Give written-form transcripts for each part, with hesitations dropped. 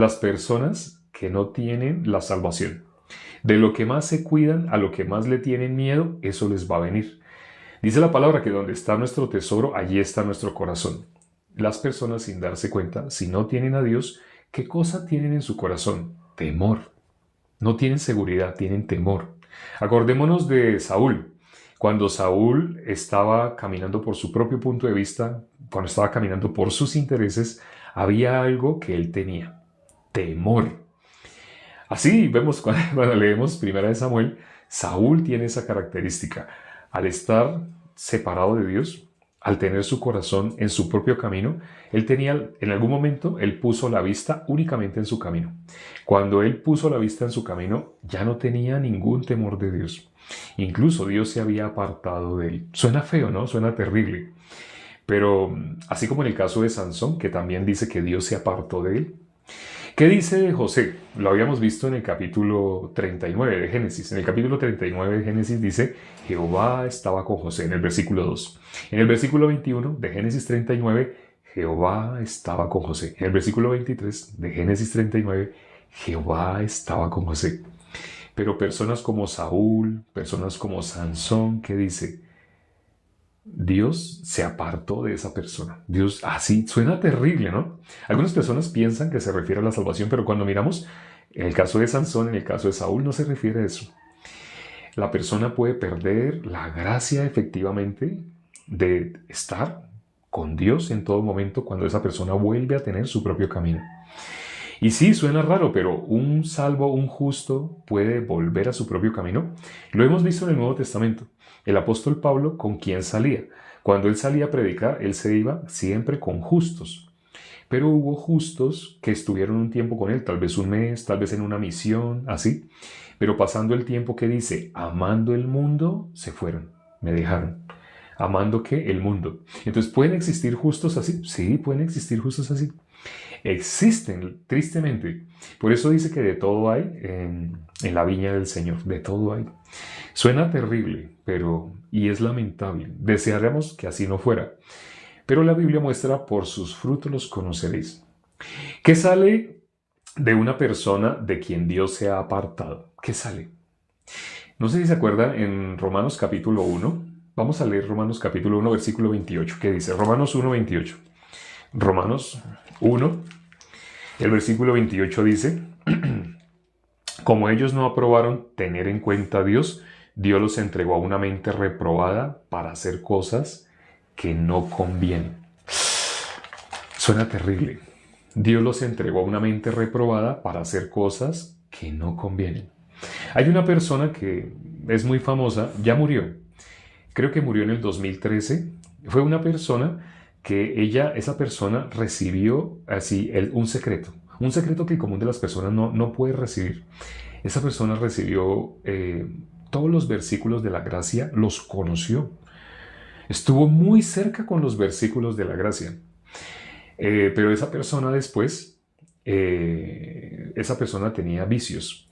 Las personas que no tienen la salvación. De lo que más se cuidan, a lo que más le tienen miedo, eso les va a venir. Dice la palabra que donde está nuestro tesoro, allí está nuestro corazón. Las personas sin darse cuenta, si no tienen a Dios, ¿qué cosa tienen en su corazón? Temor. No tienen seguridad, tienen temor. Acordémonos de Saúl. Cuando Saúl estaba caminando por su propio punto de vista, cuando estaba caminando por sus intereses, había algo que él tenía: temor. Así vemos cuando leemos Primera de Samuel, Saúl tiene esa característica. Al estar separado de Dios, al tener su corazón en su propio camino, él tenía, en algún momento, él puso la vista únicamente en su camino. Cuando él puso la vista en su camino, ya no tenía ningún temor de Dios. Incluso Dios se había apartado de él. Suena feo, ¿no? Suena terrible. Pero así como en el caso de Sansón, que también dice que Dios se apartó de él. ¿Qué dice de José? Lo habíamos visto en el capítulo 39 de Génesis. En el capítulo 39 de Génesis dice: Jehová estaba con José, en el versículo 2. En el versículo 21 de Génesis 39, Jehová estaba con José. En el versículo 23 de Génesis 39, Jehová estaba con José. Pero personas como Saúl, personas como Sansón, ¿qué dice? Dios se apartó de esa persona. Dios, así suena terrible, ¿no? Algunas personas piensan que se refiere a la salvación, pero cuando miramos en el caso de Sansón, en el caso de Saúl, no se refiere a eso. La persona puede perder la gracia efectivamente de estar con Dios en todo momento cuando esa persona vuelve a tener su propio camino. Y sí, suena raro, pero un salvo, un justo, puede volver a su propio camino. Lo hemos visto en el Nuevo Testamento. El apóstol Pablo, ¿con quién salía? Cuando él salía a predicar, él se iba siempre con justos. Pero hubo justos que estuvieron un tiempo con él, tal vez un mes, tal vez en una misión, así. Pero pasando el tiempo, que dice, amando el mundo, se fueron, me dejaron. ¿Amando qué? El mundo. Entonces, ¿pueden existir justos así? Sí, pueden existir justos así. Existen, tristemente. Por eso dice que de todo hay en la viña del Señor, de todo hay. Suena terrible, pero y es lamentable. Desearíamos que así no fuera. Pero la Biblia muestra: por sus frutos los conoceréis. ¿Qué sale de una persona de quien Dios se ha apartado? ¿Qué sale? No sé si se acuerda en Romanos capítulo 1. Vamos a leer Romanos capítulo 1, versículo 28. ¿Qué dice? Romanos 1, 28. Romanos 1, el versículo 28 dice: como ellos no aprobaron tener en cuenta a Dios, Dios los entregó a una mente reprobada para hacer cosas que no convienen. Suena terrible. Dios los entregó a una mente reprobada para hacer cosas que no convienen. Hay una persona que es muy famosa, ya murió. Creo que murió en el 2013. Fue una persona que esa persona recibió así un secreto. Un secreto que el común de las personas no puede recibir. Esa persona recibió todos los versículos de la gracia, los conoció. Estuvo muy cerca con los versículos de la gracia. Pero esa persona después, esa persona tenía vicios.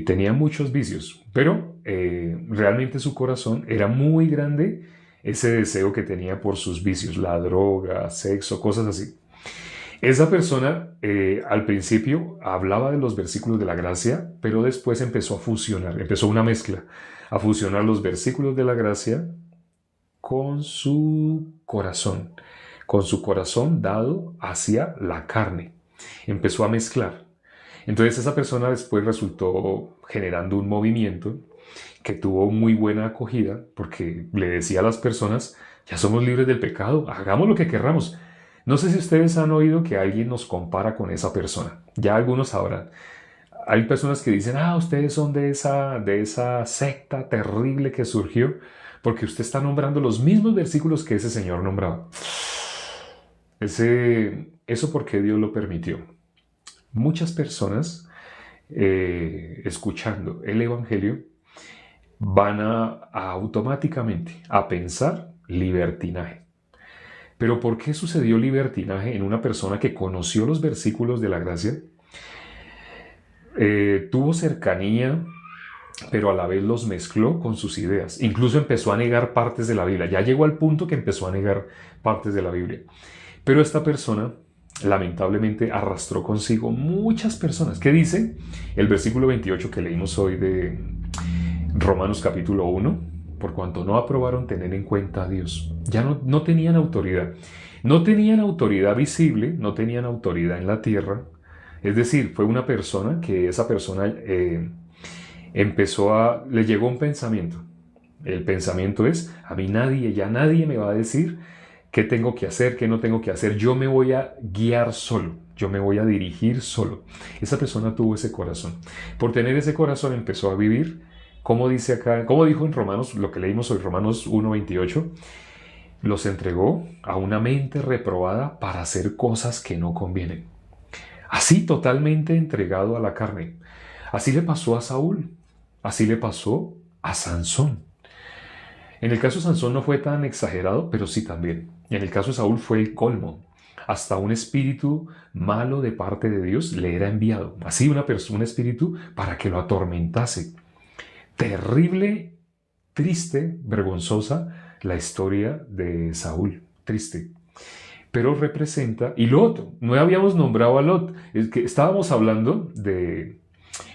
Tenía muchos vicios, pero realmente su corazón era muy grande, ese deseo que tenía por sus vicios, la droga, sexo, cosas así. Esa persona al principio hablaba de los versículos de la gracia, pero después empezó a fusionar, empezó una mezcla, a fusionar los versículos de la gracia con su corazón dado hacia la carne. Empezó a mezclar. Entonces esa persona después resultó generando un movimiento que tuvo muy buena acogida, porque le decía a las personas: ya somos libres del pecado, hagamos lo que querramos. No sé si ustedes han oído que alguien nos compara con esa persona. Ya algunos sabrán. Hay personas que dicen: ustedes son de esa secta terrible que surgió porque usted está nombrando los mismos versículos que ese señor nombraba. Eso porque Dios lo permitió. Muchas personas escuchando el Evangelio van automáticamente a pensar libertinaje. Pero ¿por qué sucedió libertinaje en una persona que conoció los versículos de la gracia? Tuvo cercanía, pero a la vez los mezcló con sus ideas. Incluso empezó a negar partes de la Biblia. Ya llegó al punto que empezó a negar partes de la Biblia. Pero esta persona lamentablemente arrastró consigo muchas personas. ¿Qué dice el versículo 28 que leímos hoy de Romanos capítulo 1? Por cuanto no aprobaron tener en cuenta a Dios. Ya no tenían autoridad. No tenían autoridad visible, no tenían autoridad en la tierra. Es decir, fue una persona que esa persona le llegó un pensamiento. El pensamiento es, a mí ya nadie me va a decir qué tengo que hacer, qué no tengo que hacer. Yo me voy a guiar solo, yo me voy a dirigir solo. Esa persona tuvo ese corazón. Por tener ese corazón empezó a vivir, como dice acá, como dijo en Romanos, lo que leímos hoy, Romanos 1:28, los entregó a una mente reprobada para hacer cosas que no convienen. Así totalmente entregado a la carne. Así le pasó a Saúl, así le pasó a Sansón. En el caso de Sansón no fue tan exagerado, pero sí también. Y en el caso de Saúl fue el colmo. Hasta un espíritu malo de parte de Dios le era enviado. Así un espíritu para que lo atormentase. Terrible, triste, vergonzosa la historia de Saúl. Triste. Pero representa, y Lot, no habíamos nombrado a Lot, es que estábamos hablando de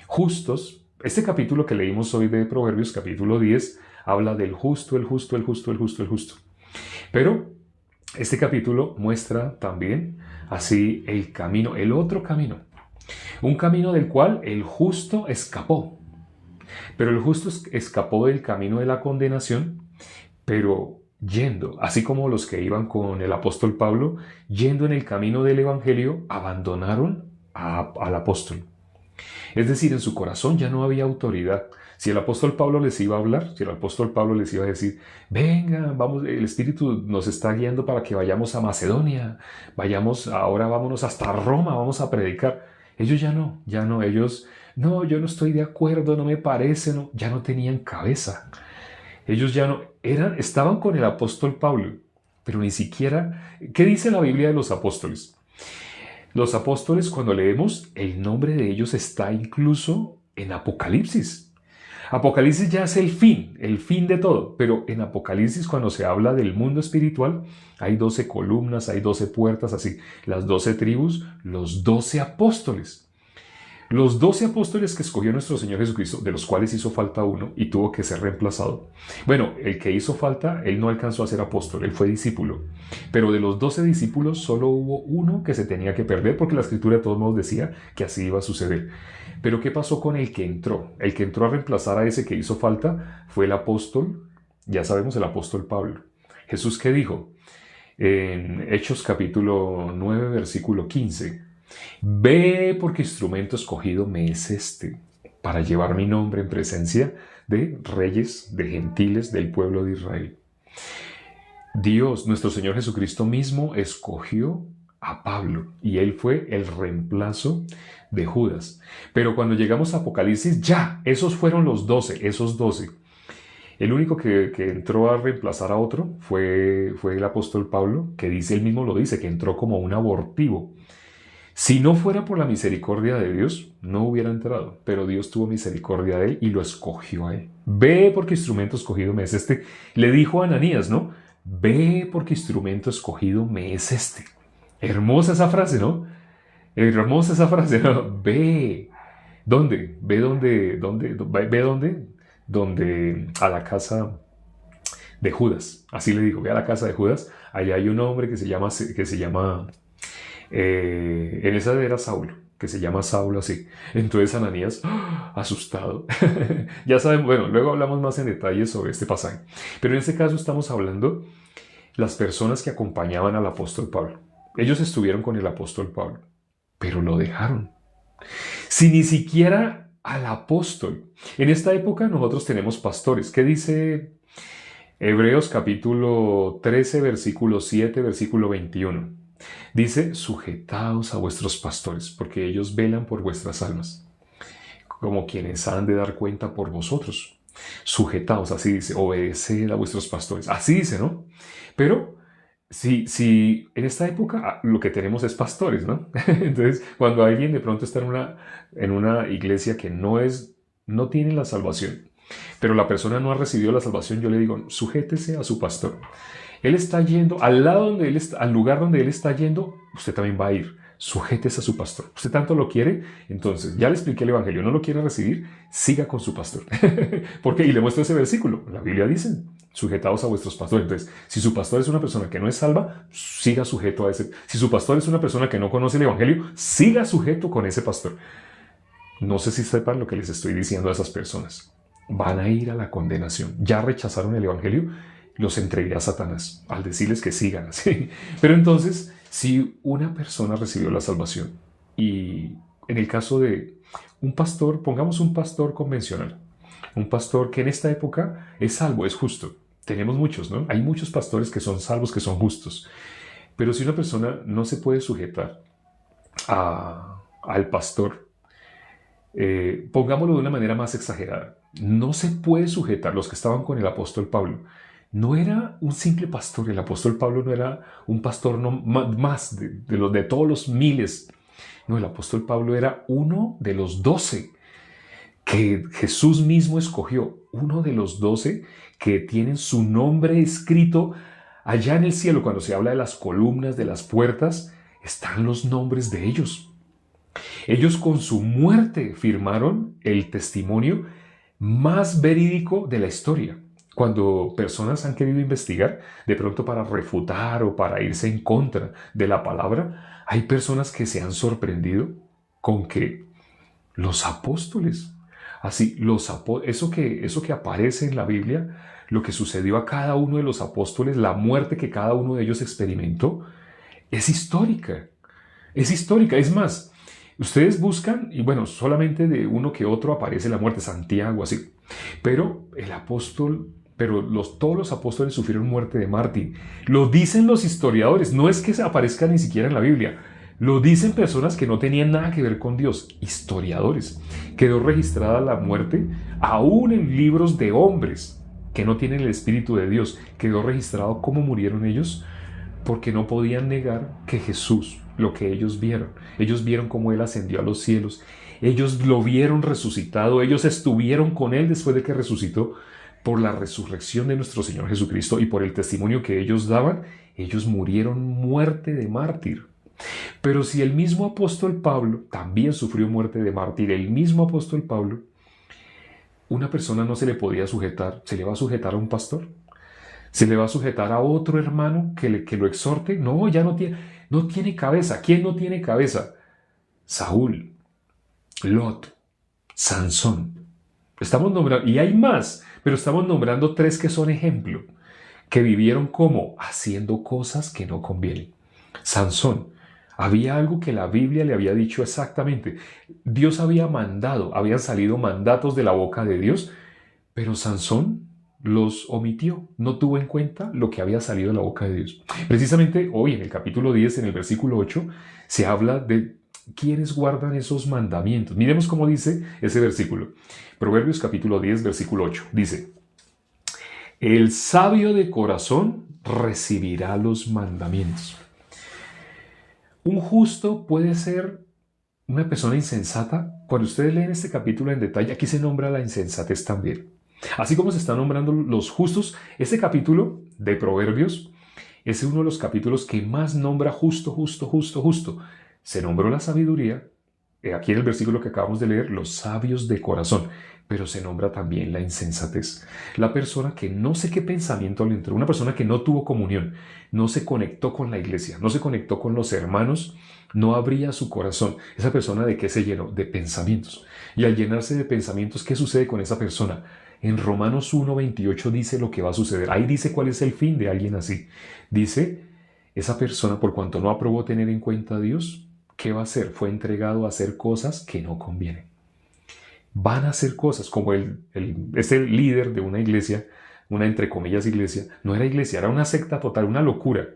justos. Este capítulo que leímos hoy de Proverbios, capítulo 10, habla del justo, el justo, el justo, el justo, el justo. Pero este capítulo muestra también así el camino, el otro camino. Un camino del cual el justo escapó. Pero el justo escapó del camino de la condenación, pero yendo, así como los que iban con el apóstol Pablo, yendo en el camino del evangelio, abandonaron al apóstol. Es decir, en su corazón ya no había autoridad. Si el apóstol Pablo les iba a hablar, si el apóstol Pablo les iba a decir, venga, vamos, el Espíritu nos está guiando para que vayamos a Macedonia, ahora vámonos hasta Roma, vamos a predicar. Ellos ya no, ellos, no, yo no estoy de acuerdo, no me parece, no, ya no tenían cabeza. Ellos ya no, estaban con el apóstol Pablo, pero ni siquiera, ¿qué dice la Biblia de los apóstoles? Los apóstoles, cuando leemos, el nombre de ellos está incluso en Apocalipsis. Apocalipsis ya es el fin de todo, pero en Apocalipsis cuando se habla del mundo espiritual, hay 12 columnas, hay 12 puertas, así, las 12 tribus, los 12 apóstoles. Los 12 apóstoles que escogió nuestro Señor Jesucristo, de los cuales hizo falta uno y tuvo que ser reemplazado. Bueno, el que hizo falta, él no alcanzó a ser apóstol, él fue discípulo. Pero de los 12 discípulos solo hubo uno que se tenía que perder porque la Escritura de todos modos decía que así iba a suceder. Pero ¿qué pasó con el que entró? El que entró a reemplazar a ese que hizo falta fue el apóstol, ya sabemos, el apóstol Pablo. ¿Jesús qué dijo? En Hechos capítulo 9, versículo 15. Ve porque instrumento escogido me es este, para llevar mi nombre en presencia de reyes, de gentiles, del pueblo de Israel. Dios, nuestro Señor Jesucristo mismo, escogió a Pablo y él fue el reemplazo de Judas. Pero cuando llegamos a Apocalipsis, ya, esos fueron los 12, esos 12. El único que entró a reemplazar a otro fue el apóstol Pablo, que él mismo lo dice, que entró como un abortivo. Si no fuera por la misericordia de Dios, no hubiera entrado, pero Dios tuvo misericordia de él y lo escogió a él. Ve porque instrumento escogido me es este. Le dijo a Ananías, ¿no? Ve porque instrumento escogido me es este. Hermosa esa frase, ¿no? Hermosa esa frase, ¿no? Ve. ¿Dónde? Ve dónde, ve dónde, donde a la casa de Judas. Así le digo, ve a la casa de Judas. Allá hay un hombre que se llama en esa era Saulo, que se llama Saulo así. Entonces Ananías, asustado. Ya saben, bueno, luego hablamos más en detalle sobre este pasaje. Pero en este caso estamos hablando las personas que acompañaban al apóstol Pablo. Ellos estuvieron con el apóstol Pablo, pero lo dejaron. Si ni siquiera al apóstol. En esta época nosotros tenemos pastores. ¿Qué dice Hebreos capítulo 13, versículo 7, versículo 21? Dice, sujetaos a vuestros pastores, porque ellos velan por vuestras almas, como quienes han de dar cuenta por vosotros. Sujetaos, así dice, obedeced a vuestros pastores. Así dice, ¿no? Pero si en esta época lo que tenemos es pastores, ¿no? Entonces, cuando alguien de pronto está en una iglesia que no tiene la salvación, pero la persona no ha recibido la salvación, yo le digo, sujétese a su pastor. Él está yendo, al lugar donde él está yendo, usted también va a ir. Sujétese a su pastor. Usted tanto lo quiere, entonces ya le expliqué el evangelio, no lo quiere recibir, siga con su pastor. ¿Por qué? Y le muestro ese versículo. La Biblia dice, sujetados a vuestros pastores. Entonces, si su pastor es una persona que no es salva, siga sujeto a ese. Si su pastor es una persona que no conoce el evangelio, siga sujeto con ese pastor. No sé si sepan lo que les estoy diciendo a esas personas. Van a ir a la condenación. Ya rechazaron el evangelio, los entregué a Satanás al decirles que sigan así. Pero entonces, si una persona recibió la salvación y en el caso de un pastor, pongamos un pastor convencional, un pastor que en esta época es salvo, es justo. Tenemos muchos, ¿no? Hay muchos pastores que son salvos, que son justos. Pero si una persona no se puede sujetar al pastor, pongámoslo de una manera más exagerada, no se puede sujetar. Los que estaban con el apóstol Pablo, no era un simple pastor. El apóstol Pablo no era un pastor más de todos los miles. No, el apóstol Pablo era uno de los 12 que Jesús mismo escogió. Uno de los 12 que tienen su nombre escrito allá en el cielo. Cuando se habla de las columnas, de las puertas, están los nombres de ellos. Ellos con su muerte firmaron el testimonio más verídico de la historia. Cuando personas han querido investigar, de pronto para refutar o para irse en contra de la palabra, hay personas que se han sorprendido con que los apóstoles, así, eso que aparece en la Biblia, lo que sucedió a cada uno de los apóstoles, la muerte que cada uno de ellos experimentó, es histórica. Es histórica. Es más, ustedes buscan, y bueno, solamente de uno que otro aparece la muerte, Santiago, así. Pero todos los apóstoles sufrieron muerte de mártir. Lo dicen los historiadores, no es que se aparezca ni siquiera en la Biblia. Lo dicen personas que no tenían nada que ver con Dios, historiadores. Quedó registrada la muerte aún en libros de hombres que no tienen el Espíritu de Dios. Quedó registrado cómo murieron ellos, porque no podían negar que Jesús, lo que ellos vieron cómo Él ascendió a los cielos, ellos lo vieron resucitado, ellos estuvieron con Él después de que resucitó. Por la resurrección de nuestro Señor Jesucristo y por el testimonio que ellos daban, ellos murieron muerte de mártir. Pero si el mismo apóstol Pablo también sufrió muerte de mártir, el mismo apóstol Pablo, una persona no se le podía sujetar. ¿Se le va a sujetar a un pastor? ¿Se le va a sujetar a otro hermano que lo exhorte? No, ya no tiene cabeza. ¿Quién no tiene cabeza? Saúl, Lot, Sansón. Estamos nombrando, y hay más, pero estamos nombrando 3 que son ejemplo, que vivieron como haciendo cosas que no convienen. Sansón, había algo que la Biblia le había dicho exactamente. Dios había mandado, habían salido mandatos de la boca de Dios, pero Sansón los omitió, no tuvo en cuenta lo que había salido de la boca de Dios. Precisamente hoy en el capítulo 10, en el versículo 8, se habla de quiénes guardan esos mandamientos. Miremos cómo dice ese versículo. Proverbios capítulo 10, versículo 8. Dice, el sabio de corazón recibirá los mandamientos. Un justo puede ser una persona insensata. Cuando ustedes leen este capítulo en detalle, aquí se nombra la insensatez también. Así como se están nombrando los justos, este capítulo de Proverbios es uno de los capítulos que más nombra justo. Se nombró la sabiduría, aquí en el versículo que acabamos de leer, los sabios de corazón, pero se nombra también la insensatez. La persona que no sé qué pensamiento le entró, una persona que no tuvo comunión, no se conectó con la iglesia, no se conectó con los hermanos, no abría su corazón. Esa persona, ¿de qué se llenó? De pensamientos. Y al llenarse de pensamientos, ¿qué sucede con esa persona? En Romanos 1:28 dice lo que va a suceder. Ahí dice cuál es el fin de alguien así. Dice, esa persona, por cuanto no aprobó tener en cuenta a Dios, ¿qué va a hacer? Fue entregado a hacer cosas que no convienen. Van a hacer cosas como este líder de una iglesia, una entre comillas iglesia, no era iglesia, era una secta total, una locura.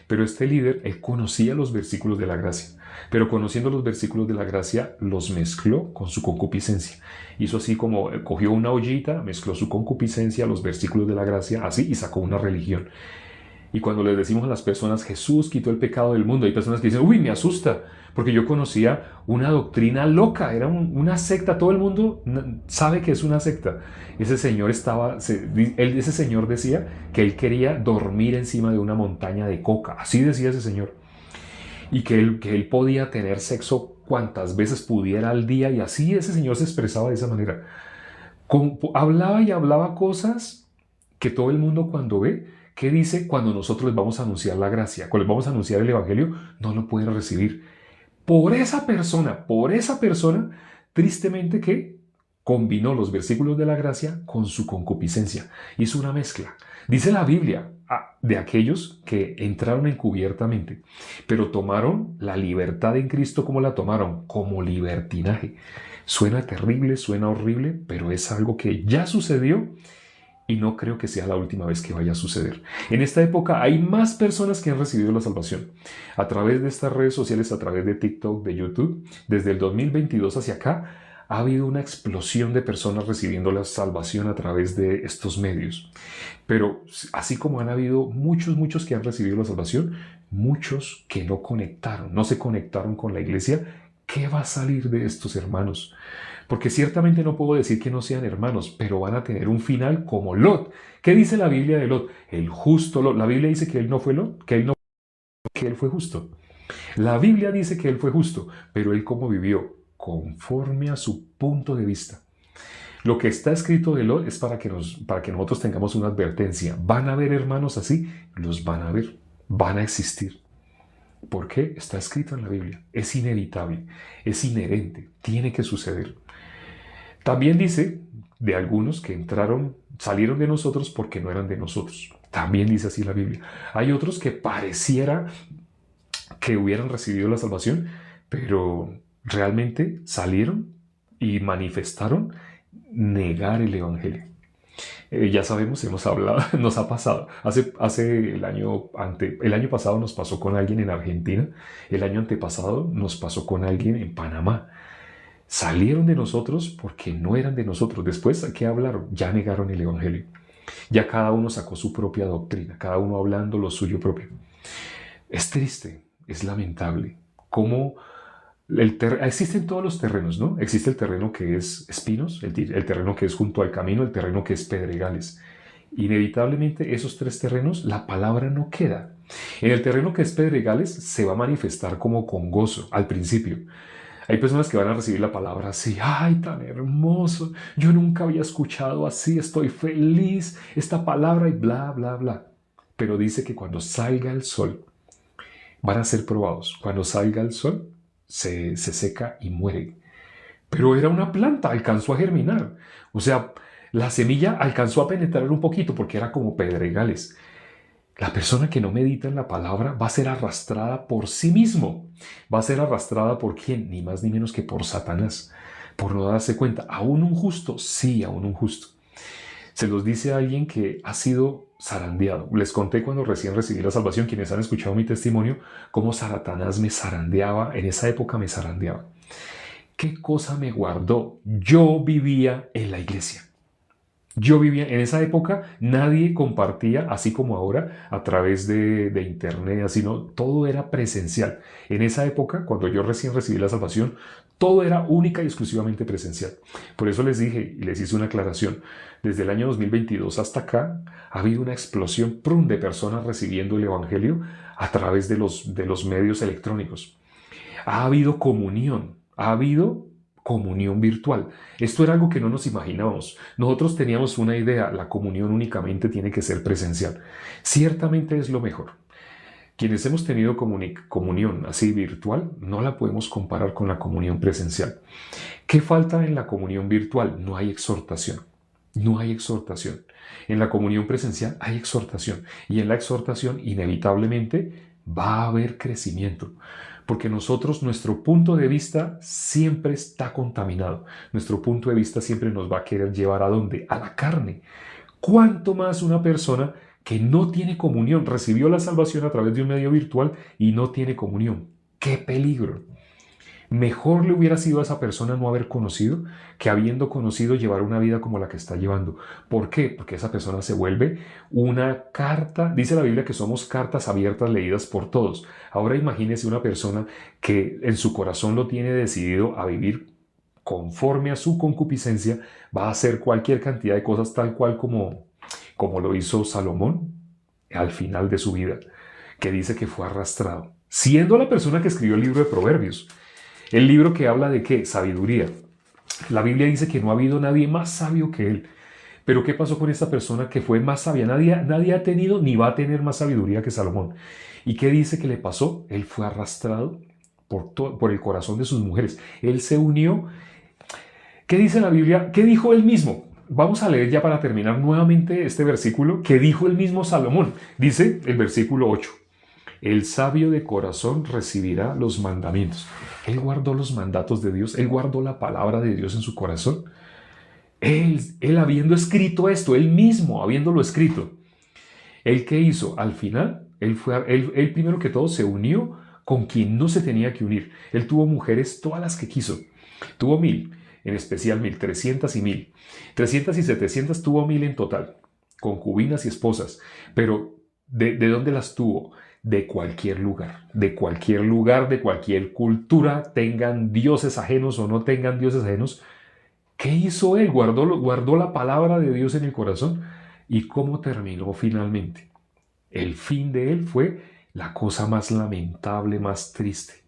Pero este líder, él conocía los versículos de la gracia, pero conociendo los versículos de la gracia, los mezcló con su concupiscencia. Hizo así como cogió una ollita, mezcló su concupiscencia, los versículos de la gracia, así, y sacó una religión. Y cuando les decimos a las personas, Jesús quitó el pecado del mundo, hay personas que dicen, uy, me asusta, porque yo conocía una doctrina loca, era una secta, todo el mundo sabe que es una secta. Ese señor ese señor decía que él quería dormir encima de una montaña de coca, así decía ese señor. Y que él podía tener sexo cuantas veces pudiera al día, y así ese señor se expresaba de esa manera. Hablaba y hablaba cosas que todo el mundo cuando ve, ¿qué dice cuando nosotros les vamos a anunciar la gracia? Cuando les vamos a anunciar el evangelio, no lo pueden recibir. Por esa persona, tristemente que combinó los versículos de la gracia con su concupiscencia. Hizo una mezcla. Dice la Biblia de aquellos que entraron encubiertamente, pero tomaron la libertad en Cristo. ¿Cómo la tomaron? Como libertinaje. Suena terrible, suena horrible, pero es algo que ya sucedió y no creo que sea la última vez que vaya a suceder. En esta época hay más personas que han recibido la salvación. A través de estas redes sociales, a través de TikTok, de YouTube, desde el 2022 hacia acá, ha habido una explosión de personas recibiendo la salvación a través de estos medios. Pero así como han habido muchos que han recibido la salvación, muchos que no se conectaron con la iglesia. ¿Qué va a salir de estos hermanos? Porque ciertamente no puedo decir que no sean hermanos, pero van a tener un final como Lot. ¿Qué dice la Biblia de Lot? El justo Lot. La Biblia dice que él no fue Lot, que él fue justo. La Biblia dice que él fue justo, pero él cómo vivió, conforme a su punto de vista. Lo que está escrito de Lot es para que nosotros tengamos una advertencia. ¿Van a haber hermanos así? Los van a ver, van a existir. ¿Por qué? Está escrito en la Biblia. Es inevitable, es inherente, tiene que suceder. También dice de algunos que salieron de nosotros porque no eran de nosotros. También dice así la Biblia. Hay otros que pareciera que hubieran recibido la salvación, pero realmente salieron y manifestaron negar el evangelio. Ya sabemos, hemos hablado, nos ha pasado. Hace el año pasado nos pasó con alguien en Argentina, el año antepasado nos pasó con alguien en Panamá. Salieron de nosotros porque no eran de nosotros. Después, ¿qué hablaron? Ya negaron el evangelio. Ya cada uno sacó su propia doctrina, cada uno hablando lo suyo propio. Es triste, es lamentable. Cómo existen todos los terrenos, ¿no? Existe el terreno que es espinos, el terreno que es junto al camino, el terreno que es pedregales. Inevitablemente esos tres terrenos, la palabra no queda. En el terreno que es pedregales se va a manifestar como con gozo al principio. Hay personas que van a recibir la palabra así, ¡ay, tan hermoso! Yo nunca había escuchado así, estoy feliz, esta palabra y bla, bla, bla. Pero dice que cuando salga el sol, van a ser probados. Cuando salga el sol, se seca y muere. Pero era una planta, alcanzó a germinar. O sea, la semilla alcanzó a penetrar un poquito porque era como pedregales. La persona que no medita en la palabra va a ser arrastrada por sí mismo. Va a ser arrastrada por quién, ni más ni menos que por Satanás. Por no darse cuenta. ¿Aún un justo? Sí, aún un justo. Se los dice a alguien que ha sido zarandeado. Les conté cuando recién recibí la salvación, quienes han escuchado mi testimonio, cómo Satanás me zarandeaba. En esa época me zarandeaba. ¿Qué cosa me guardó? Yo vivía en la iglesia. Yo vivía en esa época, nadie compartía, así como ahora, a través de internet, así no, todo era presencial. En esa época, cuando yo recién recibí la salvación, todo era única y exclusivamente presencial. Por eso les dije y les hice una aclaración. Desde el año 2022 hasta acá, ha habido una explosión de personas recibiendo el evangelio a través de los medios electrónicos. Ha habido comunión, ha habido comunión virtual. Esto era algo que no nos imaginábamos. Nosotros teníamos una idea, la comunión únicamente tiene que ser presencial. Ciertamente es lo mejor. Quienes hemos tenido comunión así virtual, no la podemos comparar con la comunión presencial. ¿Qué falta en la comunión virtual? No hay exhortación. No hay exhortación. En la comunión presencial hay exhortación. Y en la exhortación, inevitablemente, va a haber crecimiento. Porque nuestro punto de vista siempre está contaminado. Nuestro punto de vista siempre nos va a querer llevar ¿a dónde? A la carne. ¿Cuánto más una persona que no tiene comunión, recibió la salvación a través de un medio virtual y no tiene comunión? ¡Qué peligro! Mejor le hubiera sido a esa persona no haber conocido que habiendo conocido llevar una vida como la que está llevando. ¿Por qué? Porque esa persona se vuelve una carta. Dice la Biblia que somos cartas abiertas leídas por todos. Ahora imagínese una persona que en su corazón lo tiene decidido a vivir conforme a su concupiscencia, va a hacer cualquier cantidad de cosas tal cual como lo hizo Salomón al final de su vida, que dice que fue arrastrado, siendo la persona que escribió el libro de Proverbios. El libro que habla de qué? Sabiduría. La Biblia dice que no ha habido nadie más sabio que él. Pero ¿qué pasó con esta persona que fue más sabia? Nadie ha tenido ni va a tener más sabiduría que Salomón. ¿Y qué dice que le pasó? Él fue arrastrado por el corazón de sus mujeres. Él se unió. ¿Qué dice la Biblia? ¿Qué dijo él mismo? Vamos a leer ya para terminar nuevamente este versículo que dijo el mismo Salomón. Dice el versículo 8. El sabio de corazón recibirá los mandamientos. Él guardó los mandatos de Dios, él guardó la palabra de Dios en su corazón. Él habiendo escrito esto, él mismo habiéndolo escrito. ¿Él qué hizo? Al final, él primero que todo se unió con quien no se tenía que unir. Él tuvo mujeres todas las que quiso. Tuvo 1000, en especial 1000, 300 y 1000. 300 y 700 tuvo 1000 en total, concubinas y esposas. Pero ¿de dónde las tuvo? De cualquier lugar, de cualquier cultura, tengan dioses ajenos o no tengan dioses ajenos. ¿Qué hizo él? Guardó la palabra de Dios en el corazón. ¿Y cómo terminó finalmente? El fin de él fue la cosa más lamentable, más triste.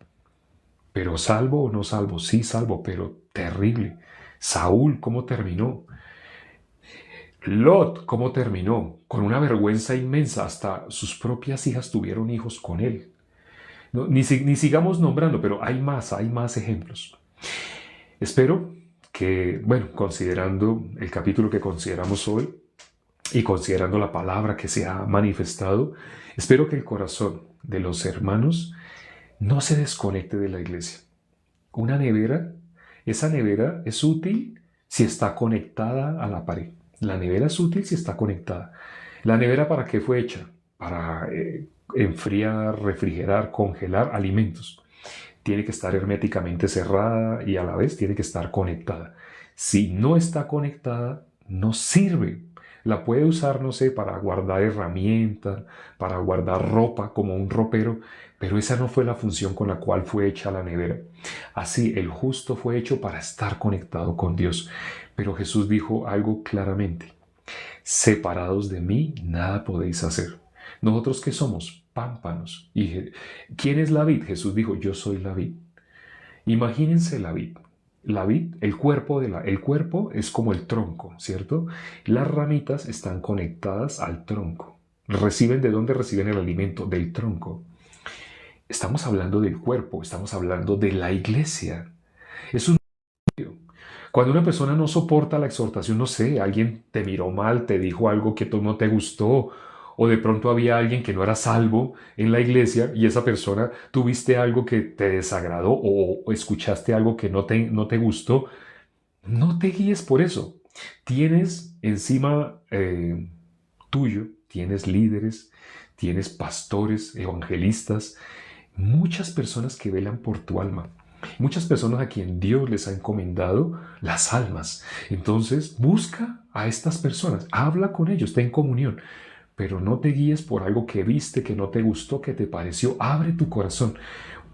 Pero salvo o no salvo, sí salvo, pero terrible. Saúl, ¿cómo terminó? Lot, ¿cómo terminó? Con una vergüenza inmensa, hasta sus propias hijas tuvieron hijos con él. No, ni sigamos nombrando, pero hay más ejemplos. Espero que, bueno, considerando el capítulo que consideramos hoy y considerando la palabra que se ha manifestado, espero que el corazón de los hermanos no se desconecte de la iglesia. Una nevera, esa nevera es útil si está conectada a la pared. La nevera es útil si está conectada. ¿La nevera para qué fue hecha? Para enfriar, refrigerar, congelar alimentos. Tiene que estar herméticamente cerrada y a la vez tiene que estar conectada. Si no está conectada, no sirve. La puede usar, no sé, para guardar herramientas, para guardar ropa como un ropero, pero esa no fue la función con la cual fue hecha la nevera. Así, el justo fue hecho para estar conectado con Dios. Pero Jesús dijo algo claramente: separados de mí, nada podéis hacer. ¿Nosotros qué somos? Pámpanos. ¿Y quién es la vid? Jesús dijo: yo soy la vid. Imagínense la vid. La vid, el cuerpo es como el tronco, ¿cierto? Las ramitas están conectadas al tronco. ¿De dónde reciben el alimento? Del tronco. Estamos hablando del cuerpo, estamos hablando de la iglesia. Es un... Cuando una persona no soporta la exhortación, no sé, alguien te miró mal, te dijo algo que no te gustó, o de pronto había alguien que no era salvo en la iglesia y esa persona tuviste algo que te desagradó o escuchaste algo que no te gustó, no te guíes por eso. Tienes encima tuyo, tienes líderes, tienes pastores, evangelistas, muchas personas que velan por tu alma. Muchas personas a quien Dios les ha encomendado las almas. Entonces busca a estas personas, habla con ellos, ten comunión. Pero no te guíes por algo que viste, que no te gustó, que te pareció. Abre tu corazón.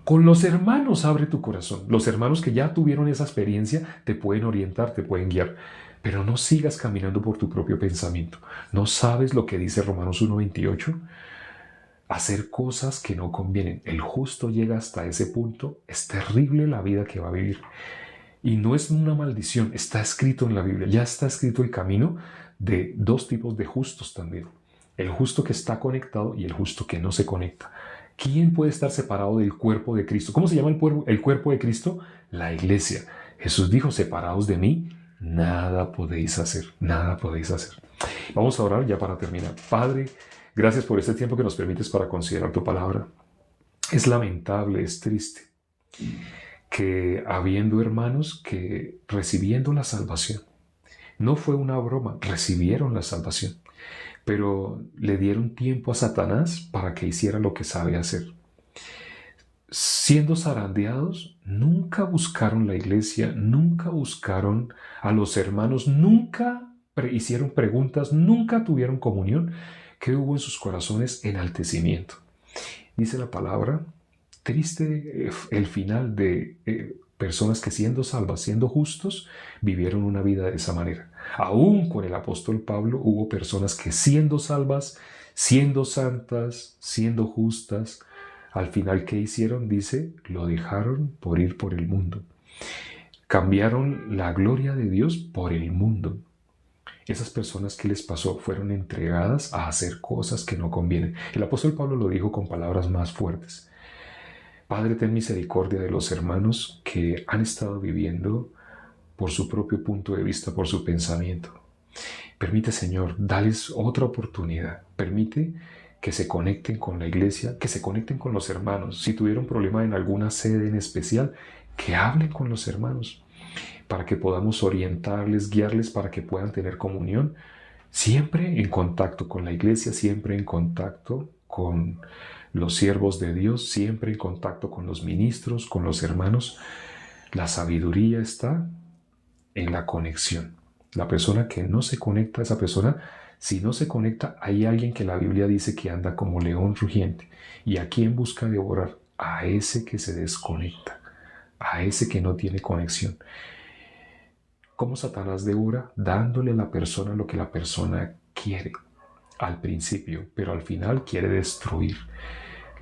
Con los hermanos abre tu corazón. Los hermanos que ya tuvieron esa experiencia te pueden orientar, te pueden guiar. Pero no sigas caminando por tu propio pensamiento. ¿No sabes lo que dice Romanos 1:28? Hacer cosas que no convienen. El justo llega hasta ese punto. Es terrible la vida que va a vivir. Y no es una maldición. Está escrito en la Biblia. Ya está escrito el camino de dos tipos de justos también. El justo que está conectado y el justo que no se conecta. ¿Quién puede estar separado del cuerpo de Cristo? ¿Cómo se llama el cuerpo de Cristo? La iglesia. Jesús dijo: separados de mí, nada podéis hacer. Nada podéis hacer. Vamos a orar ya para terminar. Padre, gracias por este tiempo que nos permites para considerar tu palabra. Es lamentable, es triste que habiendo hermanos que recibiendo la salvación, no fue una broma, recibieron la salvación, pero le dieron tiempo a Satanás para que hiciera lo que sabe hacer. siendo zarandeados, nunca buscaron la iglesia, nunca buscaron a los hermanos, nunca hicieron preguntas, nunca tuvieron comunión. ¿Qué hubo en sus corazones? Enaltecimiento. Dice la palabra, triste el final de personas que siendo salvas, siendo justos, vivieron una vida de esa manera. Aún con el apóstol Pablo hubo personas que siendo salvas, siendo santas, siendo justas, al final, ¿qué hicieron? Dice, lo dejaron por ir por el mundo. Cambiaron la gloria de Dios por el mundo. Esas personas, ¿qué les pasó? Fueron entregadas a hacer cosas que no convienen. El apóstol Pablo lo dijo con palabras más fuertes. Padre, ten misericordia de los hermanos que han estado viviendo por su propio punto de vista, por su pensamiento. Permite, Señor, dales otra oportunidad. Permite que se conecten con la iglesia, que se conecten con los hermanos. Si tuvieron problema en alguna sede en especial, que hablen con los hermanos para que podamos orientarles, guiarles para que puedan tener comunión, siempre en contacto con la iglesia, siempre en contacto con los siervos de Dios, siempre en contacto con los ministros, con los hermanos. La sabiduría está en la conexión. La persona que no se conecta, esa persona, si no se conecta, hay alguien que la Biblia dice que anda como león rugiente. ¿Y a quién busca devorar? A ese que se desconecta, a ese que no tiene conexión. ¿Cómo Satanás devora? Dándole a la persona lo que la persona quiere al principio, pero al final quiere destruir.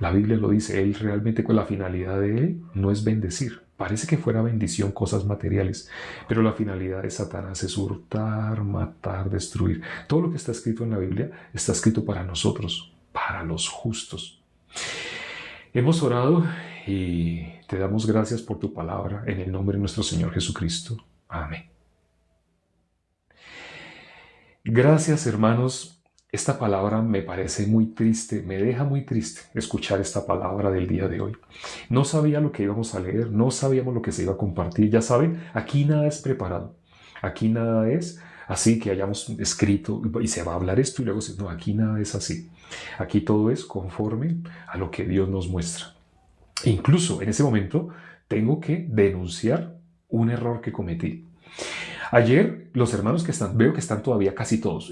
La Biblia lo dice, él realmente con la finalidad de él no es bendecir. Parece que fuera bendición cosas materiales, pero la finalidad de Satanás es hurtar, matar, destruir. Todo lo que está escrito en la Biblia está escrito para nosotros, para los justos. Hemos orado y te damos gracias por tu palabra en el nombre de nuestro Señor Jesucristo. Amén. Gracias, hermanos. Esta palabra me parece muy triste, me deja muy triste escuchar esta palabra del día de hoy. No sabía lo que íbamos a leer, no sabíamos lo que se iba a compartir. Ya saben, aquí nada es preparado, aquí nada es así que hayamos escrito y se va a hablar esto y luego no, aquí nada es así. Aquí todo es conforme a lo que Dios nos muestra. Incluso en ese momento tengo que denunciar un error que cometí. Ayer los hermanos que están, veo que están todavía casi todos,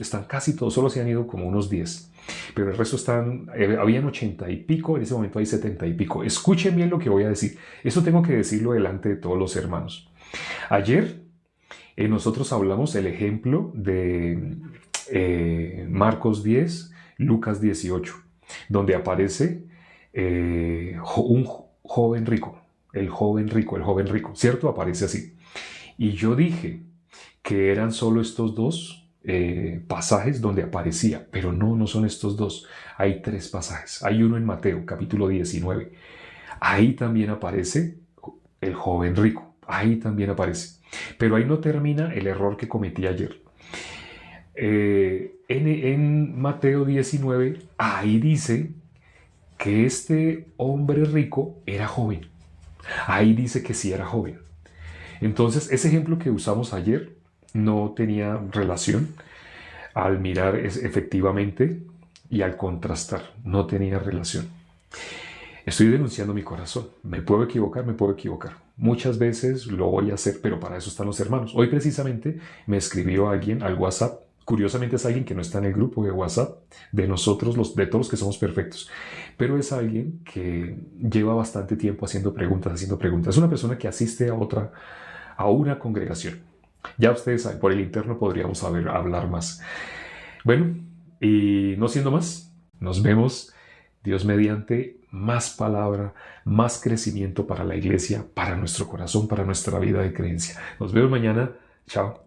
solo se han ido como unos 10, pero el resto están, habían 80 y pico, en ese momento hay 70 y pico. Escuchen bien lo que voy a decir, eso tengo que decirlo delante de todos los hermanos. Ayer nosotros hablamos el ejemplo de Marcos 10, Lucas 18, donde aparece un joven rico, el joven rico, ¿cierto? Aparece así. Y yo dije que eran solo estos dos pasajes donde aparecía, pero no son estos dos. Hay 3 pasajes. Hay uno en Mateo, capítulo 19. Ahí también aparece el joven rico. Ahí también aparece. Pero ahí no termina el error que cometí ayer. En Mateo 19, ahí dice que este hombre rico era joven. Ahí dice que sí era joven. Entonces, ese ejemplo que usamos ayer no tenía relación al mirar efectivamente y al contrastar. No tenía relación. Estoy denunciando mi corazón. Me puedo equivocar. Muchas veces lo voy a hacer, pero para eso están los hermanos. Hoy precisamente me escribió alguien al WhatsApp. Curiosamente es alguien que no está en el grupo de WhatsApp de nosotros, de todos los que somos perfectos. Pero es alguien que lleva bastante tiempo haciendo preguntas. Es una persona que asiste a una congregación. Ya ustedes saben, por el interno podríamos hablar más. Bueno, y no siendo más, nos vemos, Dios mediante, más palabra, más crecimiento para la iglesia, para nuestro corazón, para nuestra vida de creencia. Nos vemos mañana. Chao.